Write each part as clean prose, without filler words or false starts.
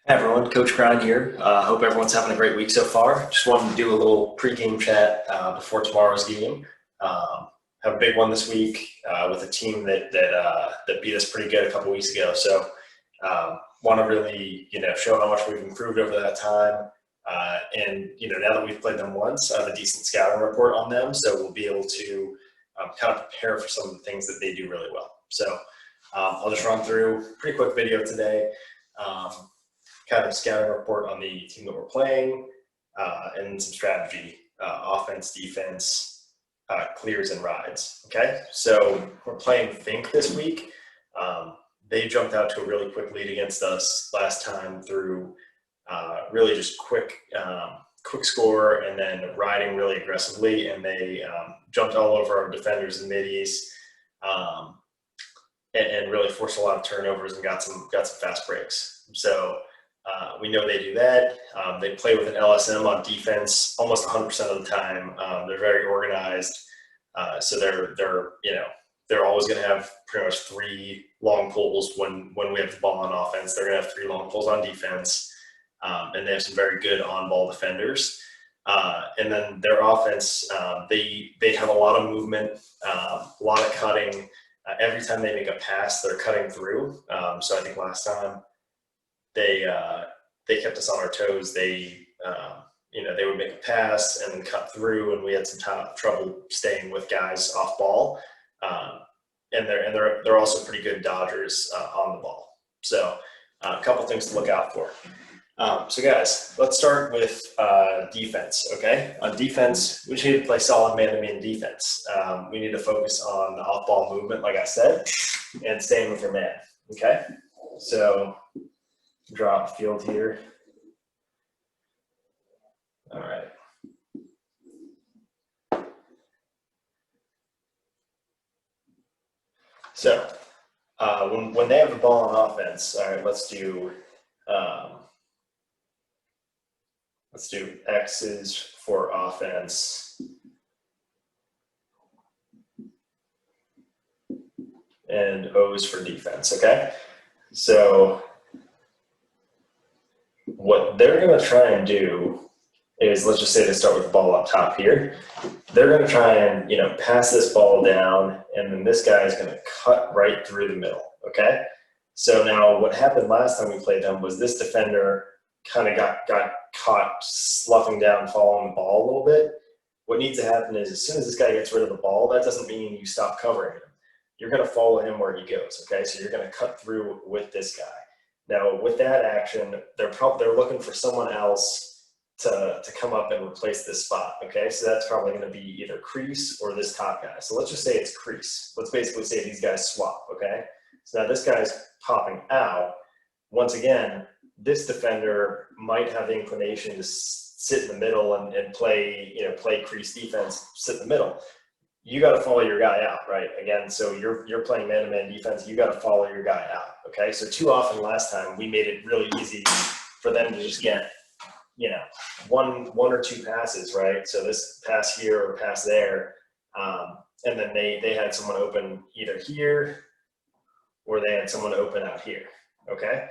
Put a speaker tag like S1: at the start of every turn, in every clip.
S1: Hey everyone, Coach Grein here. Hope everyone's having a great week so far. Just wanted to do a little pregame chat before tomorrow's game. Have a big one this week with a team that beat us pretty good a couple weeks ago. So want to really show how much we've improved over that time. And now that we've played them once, I have a decent scouting report on them, so we'll be able to kind of prepare for some of the things that they do really well. So I'll just run through a pretty quick video today. Kind of scouting report on the team that we're playing, and some strategy, offense, defense, clears and rides. Okay, so we're playing Think this week. They jumped out to a really quick lead against us last time through really just quick score and then riding really aggressively, and they jumped all over our defenders and middies, and really forced a lot of turnovers and got some fast breaks. So we know they do that. They play with an LSM on defense almost 100% of the time. They're very organized, so they're always going to have pretty much 3 long pulls when we have the ball on offense. They're going to have 3 long pulls on defense, and they have some very good on-ball defenders. And then their offense, they have a lot of movement, a lot of cutting. Every time they make a pass, they're cutting through. So I think last time they kept us on our toes. They would make a pass and then cut through, and we had some trouble staying with guys off ball. And they're also pretty good dodgers on the ball. So a couple things to look out for. So guys, let's start with defense. Okay, on defense, we need to play solid man-to-man defense. We need to focus on off-ball movement, like I said, and staying with your man. Okay, so drop field here. All right. So when they have the ball on offense, all right, let's do X's for offense and O's for defense. Okay, so what they're going to try and do is, let's just say they start with the ball up top here. They're going to try and pass this ball down, and then this guy is going to cut right through the middle. Okay, so now what happened last time we played them was this defender kind of got caught sloughing down, following the ball a little bit. What needs to happen is, as soon as this guy gets rid of the ball, that doesn't mean you stop covering him. You're going to follow him where he goes. Okay, so you're going to cut through with this guy. Now, with that action, they're looking for someone else to come up and replace this spot. Okay, so that's probably going to be either crease or this top guy. So let's just say it's crease. Let's basically say these guys swap. Okay, so now this guy's popping out. Once again, this defender might have the inclination to sit in the middle and play crease defense, sit in the middle. You got to follow your guy out, right? Again, so you're playing man-to-man defense. You got to follow your guy out. Okay, so too often last time we made it really easy for them to just get one or two passes, right? So this pass here or pass there, and then they had someone open either here or they had someone open out here. Okay,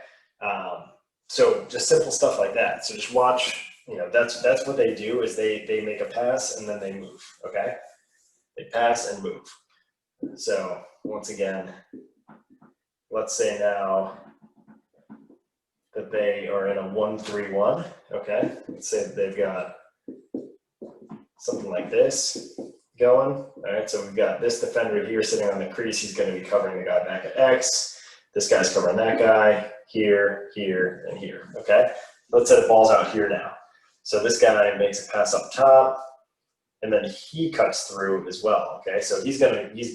S1: so just simple stuff like that. So just watch. That's what they do, is they make a pass and then they move. Okay, they pass and move. So once again, let's say now that they are in a 1-3-1. Okay, let's say that they've got something like this going. All right, so we've got this defender here sitting on the crease. He's going to be covering the guy back at X. This guy's covering that guy here, here, and here. Okay, let's say the ball's out here now. So this guy makes a pass up top, and then he cuts through as well. Okay, so he's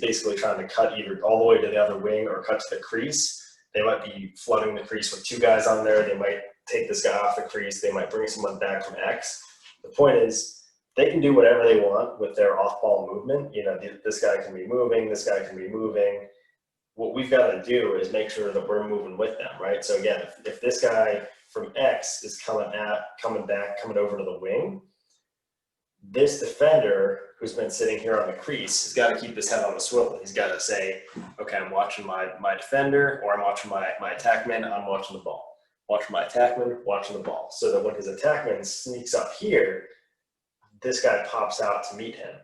S1: basically trying to cut either all the way to the other wing or cut to the crease. They might be flooding the crease with 2 guys on there. They might take this guy off the crease. They might bring someone back from X. The point is, they can do whatever they want with their off-ball movement. This guy can be moving. This guy can be moving. What we've got to do is make sure that we're moving with them, right? So again, if this guy from X is coming over to the wing, this defender who's been sitting here on the crease has got to keep his head on the swivel. He's got to say, okay, I'm watching my defender, or I'm watching my attack man, I'm watching the ball. watch my attackman watching the ball, so that when his attackman sneaks up here, this guy pops out to meet him.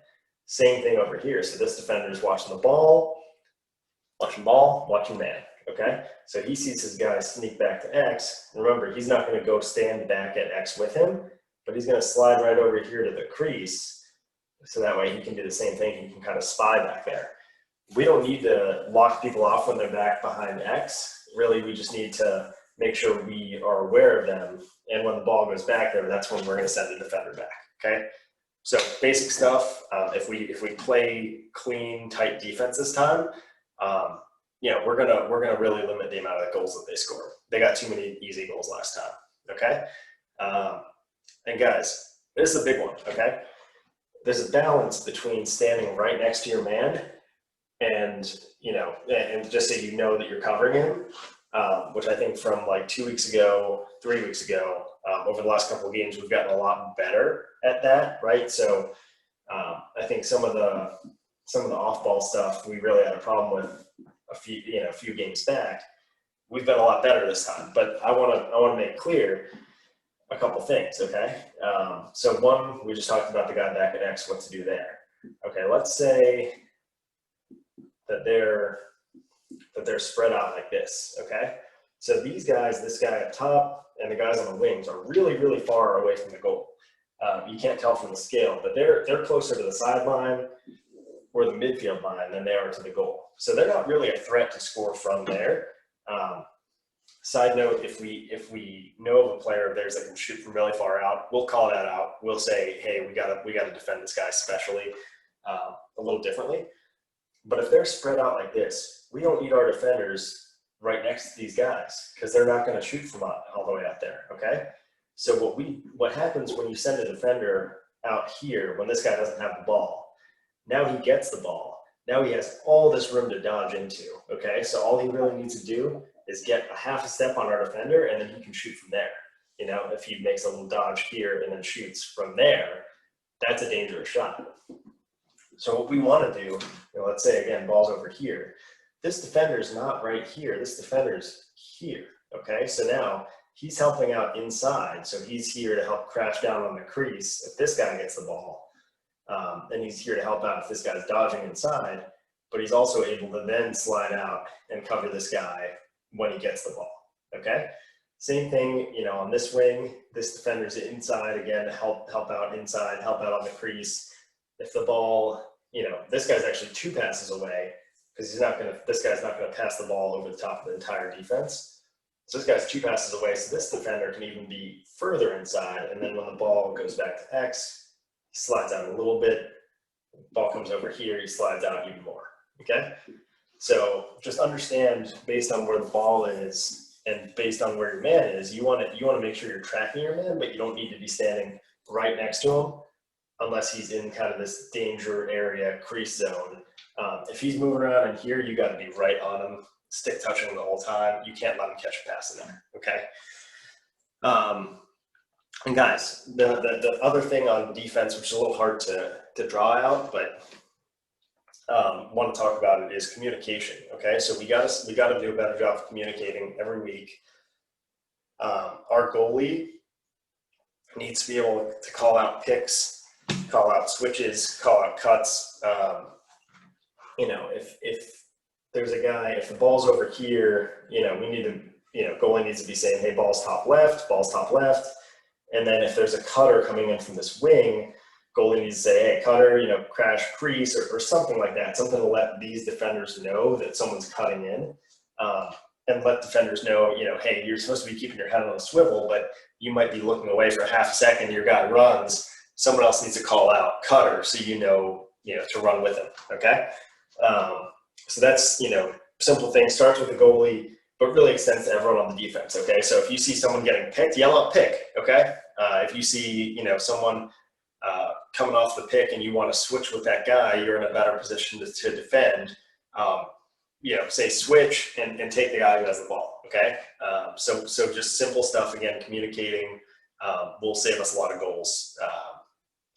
S1: Same thing over here. So this defender is watching the ball, watching man, okay? So he sees his guy sneak back to X. Remember, he's not gonna go stand back at X with him, but he's gonna slide right over here to the crease, so that way he can do the same thing. He can kind of spy back there. We don't need to lock people off when they're back behind X. Really, we just need to make sure we are aware of them. And when the ball goes back there, that's when we're gonna send the defender back, okay? So basic stuff. If we play clean, tight defense this time, you know, we're gonna really limit the amount of goals that they score. They got too many easy goals last time. Okay, and guys, this is a big one. Okay, there's a balance between standing right next to your man and, you know, and just so you know that you're covering him, which I think from like 2 weeks ago, 3 weeks ago, over the last couple of games, we've gotten a lot better at that, right? So I think some of the off-ball stuff we really had a problem with a few games back. We've been a lot better this time, but I want to make clear a couple things, okay? So one, we just talked about the guy back at X, what to do there. Okay, let's say that they're spread out like this, okay? So these guys, this guy up top and the guys on the wings are really, really far away from the goal. You can't tell from the scale, but they're closer to the sideline or the midfield line than they are to the goal. So they're not really a threat to score from there. Side note, if we know of a player of theirs that can shoot from really far out, we'll call that out. We'll say, hey, we gotta defend this guy especially a little differently. But if they're spread out like this, we don't need our defenders right next to these guys because they're not going to shoot from all the way out there. Okay. So what happens when you send a defender out here when this guy doesn't have the ball? Now he gets the ball. Now he has all this room to dodge into. Okay. So all he really needs to do is get a half a step on our defender, and then he can shoot from there. You know, if he makes a little dodge here and then shoots from there, that's a dangerous shot. So what we want to do, you know, let's say again, ball's over here. This defender's not right here. This defender's here. Okay, so now he's helping out inside. So he's here to help crash down on the crease if this guy gets the ball. And he's here to help out if this guy's dodging inside. But he's also able to then slide out and cover this guy when he gets the ball. Okay. Same thing, you know, on this wing, this defender's inside again to help out inside, help out on the crease. If the ball, you know, this guy's actually 2 passes away because this guy's not gonna pass the ball over the top of the entire defense. So this guy's 2 passes away, so this defender can even be further inside, and then when the ball goes back to X, he slides out a little bit, ball comes over here, he slides out even more, okay? So just understand based on where the ball is and based on where your man is, you want to make sure you're tracking your man, but you don't need to be standing right next to him unless he's in kind of this danger area, crease zone. If he's moving around in here, you got to be right on him, stick touching him the whole time. You can't let him catch a pass in there, okay? And guys, the other thing on defense, which is a little hard to draw out, but want to talk about it, is communication. Okay, so we got to do a better job of communicating every week. Our goalie needs to be able to call out picks, call out switches, call out cuts. You know, if there's a guy, if the ball's over here, you know, we need to, you know, goalie needs to be saying, hey, ball's top left. And then if there's a cutter coming in from this wing, goalie needs to say, hey, cutter, you know, crash crease or something like that, something to let these defenders know that someone's cutting in, and let defenders know, you know, hey, you're supposed to be keeping your head on a swivel, but you might be looking away for a half a second, your guy runs, someone else needs to call out cutter so you know, to run with him, okay? So that's, you know, simple thing, starts with the goalie, but really extends to everyone on the defense, okay? So if you see someone getting picked, yell out pick, okay? If you see, you know, someone coming off the pick and you want to switch with that guy, you're in a better position to defend. You know, say switch and take the guy who has the ball, okay? So just simple stuff, again, communicating will save us a lot of goals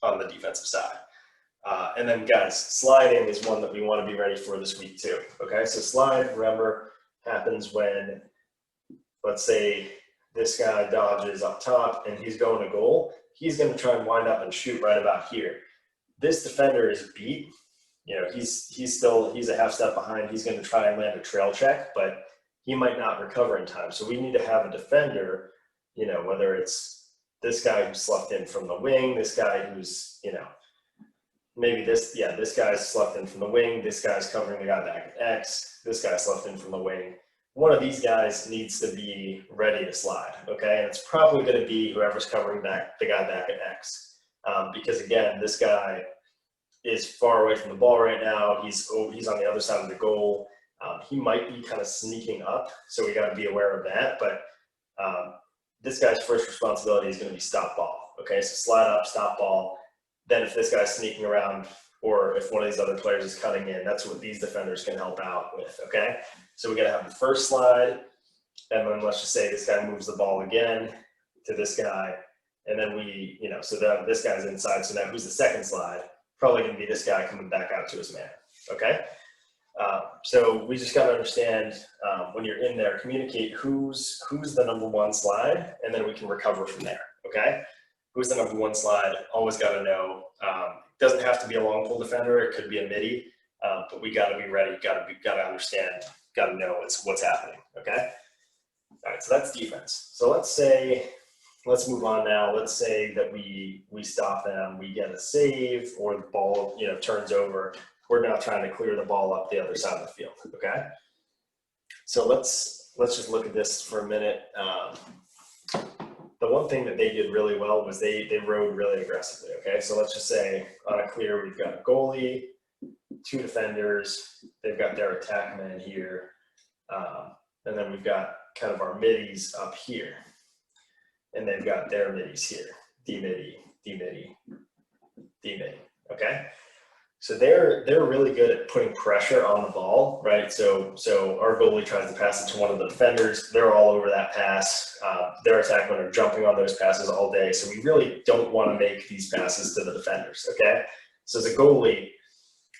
S1: on the defensive side. And then, guys, sliding is one that we want to be ready for this week too, okay? So slide, remember, happens when, let's say this guy dodges up top and he's going to goal, he's going to try and wind up and shoot right about here. This defender is beat. You know, he's a half step behind. He's going to try and land a trail check, but he might not recover in time. So we need to have a defender, you know, whether it's this guy who's slept in from the wing, this guy who's, you know, maybe this guy's slept in from the wing, this guy's covering the guy back at X, this guy slept in from the wing. One of these guys needs to be ready to slide, okay? And it's probably going to be whoever's covering the guy back at X. Because again, this guy is far away from the ball right now. He's on the other side of the goal. He might be kind of sneaking up, so we got to be aware of that. But this guy's first responsibility is going to be stop ball, okay? So slide up, stop ball. Then if this guy's sneaking around, or if one of these other players is cutting in, that's what these defenders can help out with, okay? So we got to have the first slide, and then let's just say this guy moves the ball again to this guy, and then we, you know, so then this guy's inside, so now who's the second slide? Probably going to be this guy coming back out to his man, okay? So we just got to understand when you're in there, communicate who's the number one slide, and then we can recover from there, okay? Who's the number one slide? Always got to know. Doesn't have to be a long pull defender. It could be a midi, but we got to be ready. Got to understand. Got to know what's happening. Okay. All right. So that's defense. So let's move on now. Let's say that we stop them. We get a save, or the ball, you know, turns over. We're now trying to clear the ball up the other side of the field. Okay. So let's just look at this for a minute. The one thing that they did really well was they rode really aggressively, okay? So let's just say on a clear, we've got a goalie, two defenders, they've got their attack man here, and then we've got kind of our middies up here, and they've got their middies here, D-midi, D-midi, D-midi, okay? So they're really good at putting pressure on the ball, right? So our goalie tries to pass it to one of the defenders. They're all over that pass. Their attackmen are jumping on those passes all day. So we really don't want to make these passes to the defenders, okay? So as a goalie,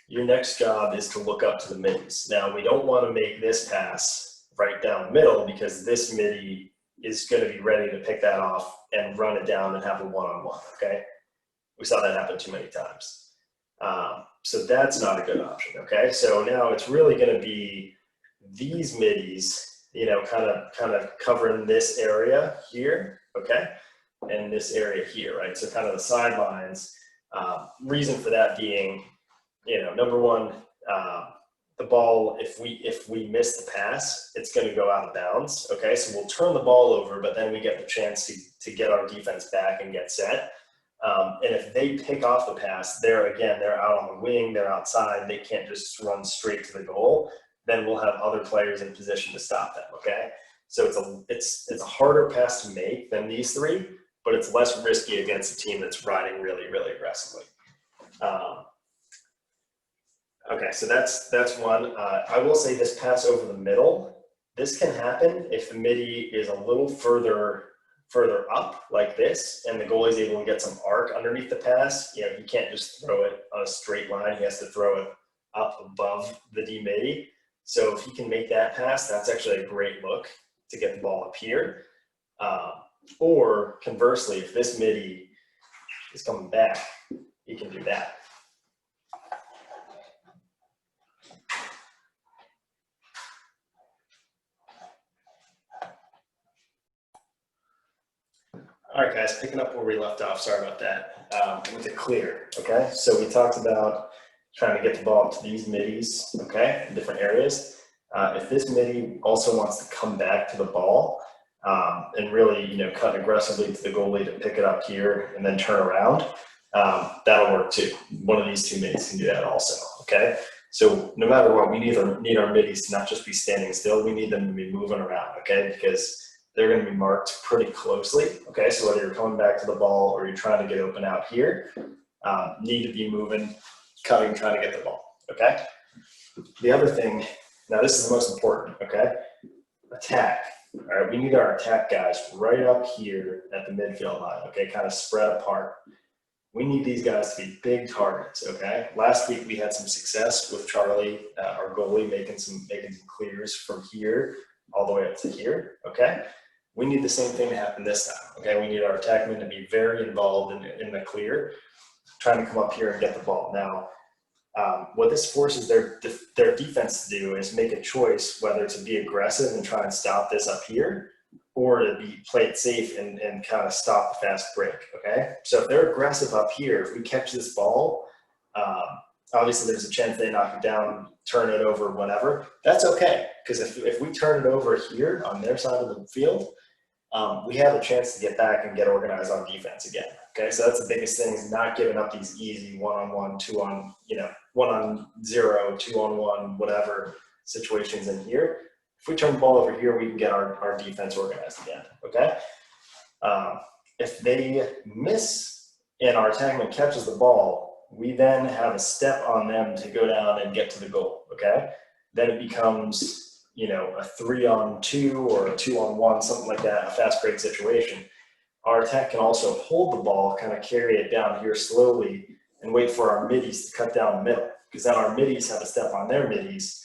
S1: your next job is to look up to the middies. Now, we don't want to make this pass right down the middle, because this midi is going to be ready to pick that off and run it down and have a one-on-one, okay? We saw that happen too many times. So that's not a good option, okay? So now it's really going to be these middies, you know, kind of covering this area here, okay? And this area here, right? So kind of the sidelines. Reason for that being, you know, number one, the ball, if we miss the pass, it's going to go out of bounds, okay? So we'll turn the ball over, but then we get the chance to get our defense back and get set. And if they pick off the pass, they're out on the wing, they're outside, they can't just run straight to the goal. Then we'll have other players in position to stop them, okay? So it's a harder pass to make than these three, but it's less risky against a team that's riding really, really aggressively. Okay, so that's one. I will say this pass over the middle, this can happen if the midi is a little further up like this, and the goalie's able to get some arc underneath the pass. You know, he can't just throw it on a straight line. He has to throw it up above the D-midi. So if he can make that pass, that's actually a great look to get the ball up here. Or conversely, if this midi is coming back, he can do that. All right, guys, picking up where we left off, sorry about that, with the clear, okay? So we talked about trying to get the ball up to these middies, okay, in different areas. If this midi also wants to come back to the ball and really, you know, cut aggressively to the goalie to pick it up here and then turn around, that'll work too. One of these two middies can do that also, okay? So no matter what, we need our middies to not just be standing still, we need them to be moving around, okay? Because they're going to be marked pretty closely, okay? So whether you're coming back to the ball or you're trying to get open out here, need to be moving, cutting, trying to get the ball, okay? The other thing, now this is the most important, okay? Attack, all right? We need our attack guys right up here at the midfield line, okay? Kind of spread apart. We need these guys to be big targets, okay? Last week we had some success with Charlie, our goalie, making some clears from here all the way up to here, okay? We need the same thing to happen this time, okay? We need our attackmen to be very involved in the clear, trying to come up here and get the ball. Now, what this forces their defense to do is make a choice whether to be aggressive and try and stop this up here, or to play it safe and kind of stop the fast break, okay? So if they're aggressive up here, if we catch this ball, obviously there's a chance they knock it down, turn it over, whatever. That's okay, because if we turn it over here on their side of the field, we have a chance to get back and get organized on defense again. Okay, so that's the biggest thing, is not giving up these easy 1-on-1, 2-on, 1-on-0, 2-on-1, whatever situations in here. If we turn the ball over here, we can get our defense organized again. Okay, if they miss and our attackman catches the ball, we then have a step on them to go down and get to the goal. Okay, then it becomes a 3-on-2 or a 2-on-1, something like that, a fast break situation. Our attack can also hold the ball, kind of carry it down here slowly, and wait for our middies to cut down the middle, because then our middies have a step on their middies,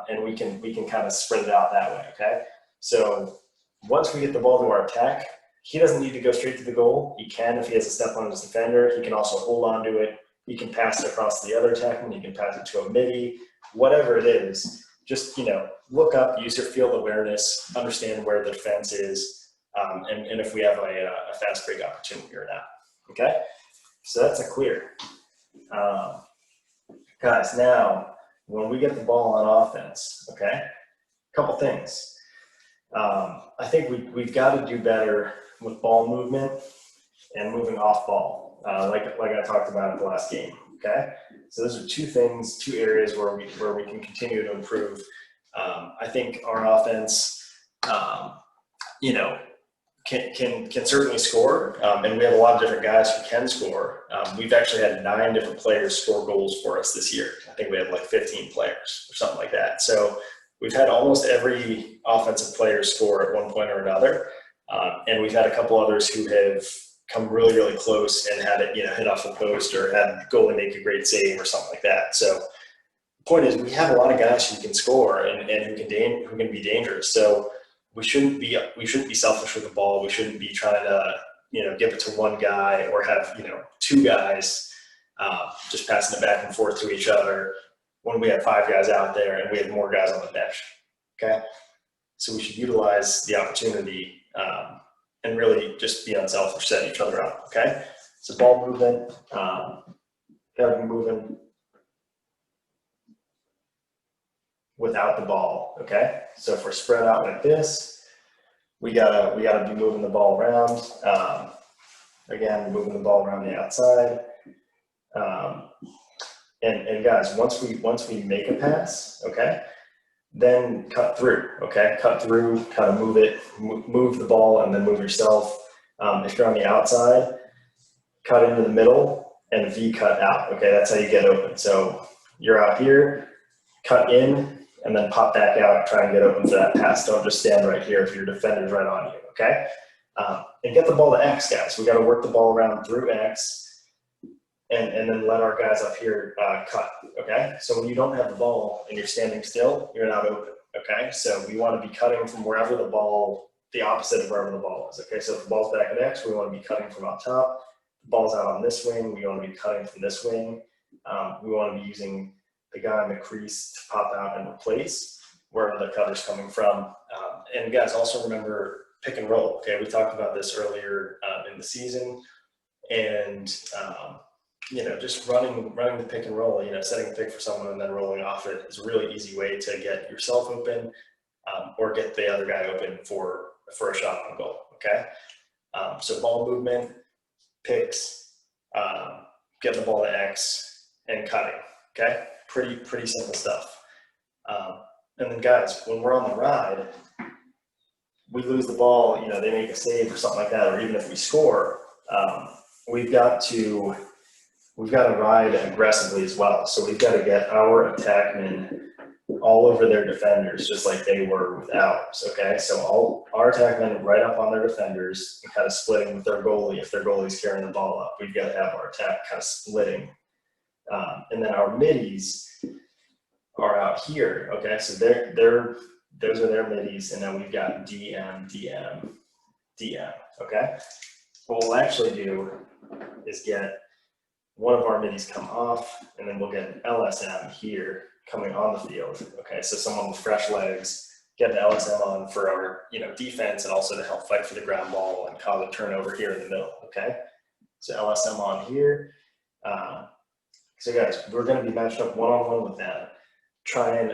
S1: and we can kind of spread it out that way. Okay, so once we get the ball to our attack, he doesn't need to go straight to the goal. He can, if he has a step on his defender. He can also hold on to it. He can pass it across to the other attackman. He can pass it to a midi, whatever it is. Just look up, use your field awareness, understand where the defense is, and if we have a fast break opportunity or not. Okay, so that's a clear. Guys, now when we get the ball on offense, okay, a couple things. I think we've got to do better with ball movement and moving off ball, like I talked about in the last game. Okay, so those are two areas where we can continue to improve. I think our offense, can certainly score, and we have a lot of different guys who can score. We've actually had 9 different players score goals for us this year. I think we had like 15 players or something like that. So we've had almost every offensive player score at one point or another, and we've had a couple others who have come really, really close and had it, hit off the post or had the goalie make a great save or something like that. So the point is, we have a lot of guys who can score and who can be dangerous. So we shouldn't be selfish with the ball. We shouldn't be trying to, give it to one guy or have, 2 guys just passing it back and forth to each other when we have 5 guys out there and we have more guys on the bench. Okay, so we should utilize the opportunity and really just be unselfish, set each other up. Okay, so ball movement, gotta be moving without the ball. Okay, so if we're spread out like this, we gotta be moving the ball around. Again, moving the ball around the outside. And guys, once we make a pass, okay, then cut through. Okay, cut through, kind of move the ball, and then move yourself. If you're on the outside, cut into the middle and V cut out. Okay, that's how you get open. So you're out here, cut in, and then pop back out, try and get open for that pass. Don't just stand right here if your defender's right on you, okay? And get the ball to X, guys. We got to work the ball around through X and then let our guys up here cut, okay? So when you don't have the ball and you're standing still, you're not open, okay? So we want to be cutting from wherever the opposite of wherever the ball is, okay? So if the ball's back at X, we want to be cutting from up top. The ball's out on this wing, we want to be cutting from this wing. We want to be using the guy in the crease to pop out and replace wherever the cutter's coming from. And guys, also remember pick and roll, okay? We talked about this earlier in the season, and just running the pick and roll, setting a pick for someone and then rolling off it is a really easy way to get yourself open or get the other guy open for a shot on goal, okay? So ball movement, picks, getting the ball to X, and cutting, okay? Pretty simple stuff. And then guys, when we're on the ride, we lose the ball, they make a save or something like that, or even if we score, we've got to ride aggressively as well. So we've got to get our attackmen all over their defenders, just like they were with ours, okay? So all our attackmen right up on their defenders and kind of splitting with their goalie. If their goalie's carrying the ball up, we've got to have our attack kind of splitting. And then our middies are out here, okay? So they're those are their middies, and now we've got DM, DM, DM, okay? What we'll actually do is get one of our middies come off, and then we'll get an LSM here coming on the field, okay? So someone with fresh legs, get the LSM on for our, defense, and also to help fight for the ground ball and cause a turnover here in the middle, okay? So LSM on here. So guys, we're gonna be matched up one-on-one with them. Try and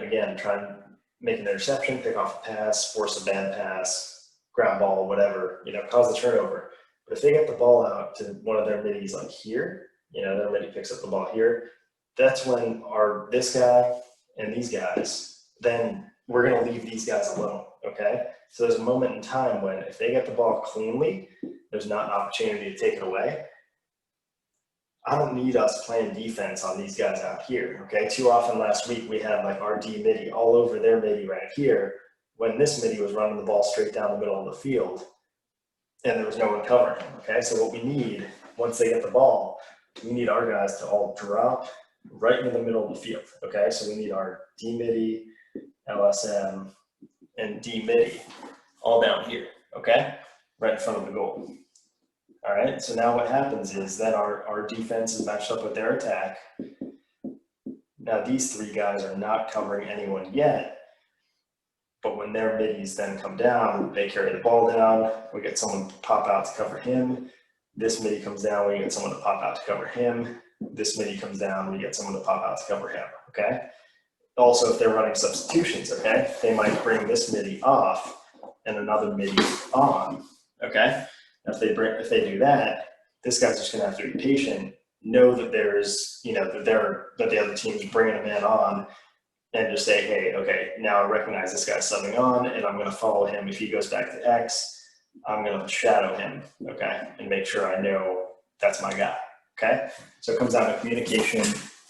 S1: make an interception, pick off a pass, force a bad pass, ground ball, whatever, cause the turnover. But if they get the ball out to one of their middies like here, their middy picks up the ball here, that's when this guy and these guys, then we're gonna leave these guys alone, okay? So there's a moment in time when if they get the ball cleanly, there's not an opportunity to take it away. I don't need us playing defense on these guys out here, okay? Too often last week we had like our D midi all over their midi right here when this midi was running the ball straight down the middle of the field and there was no one covering him, okay? So what we need, once they get the ball, we need our guys to all drop right in the middle of the field, okay? So we need our D midi, LSM, and D midi all down here, okay? Right in front of the goal. All right, so now what happens is that our defense is matched up with their attack. Now these three guys are not covering anyone yet, but when their middies then come down, they carry the ball down, we get someone to pop out to cover him. This midi comes down, we get someone to pop out to cover him. This midi comes down, we get someone to pop out to cover him, okay? Also, if they're running substitutions, okay, they might bring this midi off and another midi on, okay? If they do that, this guy's just gonna have to be patient, know that there's, that the other team's bringing a man on, and just say, hey, okay, now I recognize this guy's subbing on, and I'm gonna follow him. If he goes back to X, I'm gonna shadow him, okay, and make sure I know that's my guy, okay? So it comes down to communication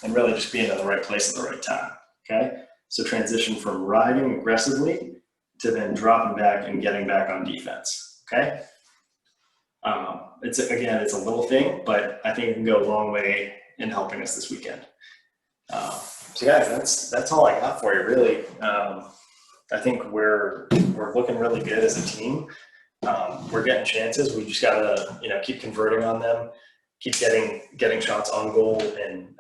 S1: and really just being in the right place at the right time, okay? So transition from riding aggressively to then dropping back and getting back on defense, okay? It's a little thing, but I think it can go a long way in helping us this weekend. So guys, that's all I got for you, really. I think we're looking really good as a team. We're getting chances. We just gotta, keep converting on them, keep getting shots on goal, and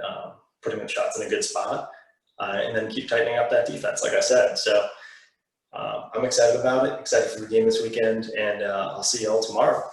S1: putting the shots in a good spot, and then keep tightening up that defense, like I said. So I'm excited about it. Excited for the game this weekend, and I'll see you all tomorrow.